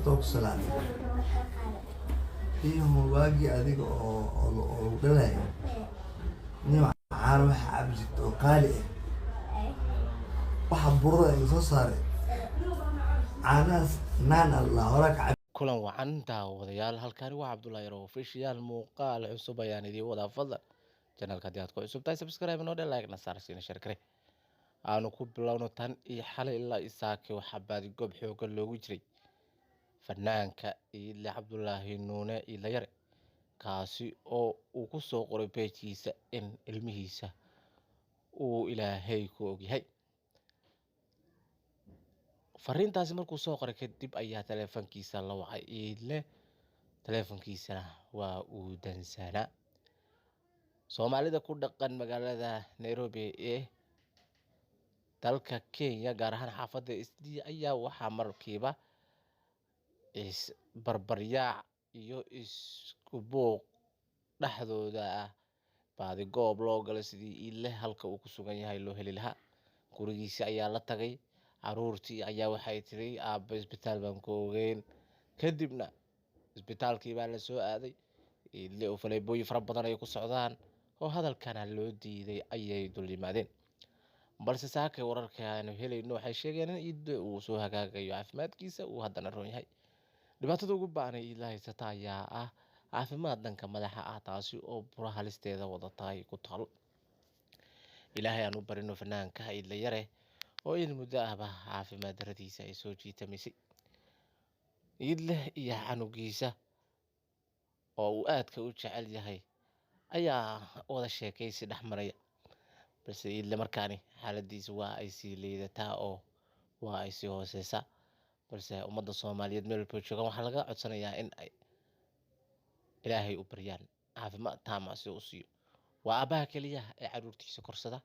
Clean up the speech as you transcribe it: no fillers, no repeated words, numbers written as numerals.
horta ku salaamay iyo waagii adiga oo dhalay nin caar waxa cabjid oo qaali waxa burada ay soo saaray caanaas naan allah hore ka kulan wacan daawadayaal halkani waa Cabdullaahi Yaro official muuqaal cusub ayaan idin wada fadlan channelka haddii aad ku cusub tahay subscribe noo dhe like na saar siina share kare aanu ku bilowno tan iyo xalay ilaa isaake waxa baadi goob xoogan loogu jiray fanaanka Ile Cabdullaahi Nuune Ile Yare kaasi oo uu ku soo qoray page-kiisa in ilmihiisa uu Ilaahay ku ogyahay fariintaasi markuu soo qoray kadib ayaa taleefankiisa la wacay Ile taleefankiisana waa uu dansanaa Soomaalida ku dhaqan magaalada Nairobi ee dalka Kenya gaar ahaan xaafadda Isdii ayaa waxa markiiba is barbaryaac iyo isku buuq dhaxdooda ah baadi goob loo galay sidii Ile halka uu ku sugan yahay loo heli lahaa gurigiisa ayaa la tagay caruurtii ayaa waxay tiri aabba isbitaal baan ku ogeyn kadibna isbitaalkii baa la soo aaday Ile oo faleebooyin fara badan ay ku socdaan oo hadalkana loo diiday ayay dul yimaadeen balse saakay wararka aanu helayno waxay sheegeen in Ile uu soo hagaagayo caafimaadkiisa uu haddana roon yahay dhibaatada ugu baahnay Ile haysata ayaa ah caafimaad dhanka madaxa ah taasi oo bura halisteeda wadatay ku taal Ilaahay aanu barino fanaanka Ile Yare oo in muddo ahba caafimaad daradiisa ay soo jiitamisay Ile iyo canugiisa oo uu aadka u jecel yahay ayaa wada sheekaysi dhexmaraya balse Ile markaani xaaladiisa waa ay sii liidataa oo waa ay sii hooseysaa balse ummadda Soomaaliyeed meel walba joogan waxaa laga codsanayaa in ay Ilaahay u baryaan caafimaad taam ah si uu siiyo waa aabaha kaliya ee caruurtiisa korsada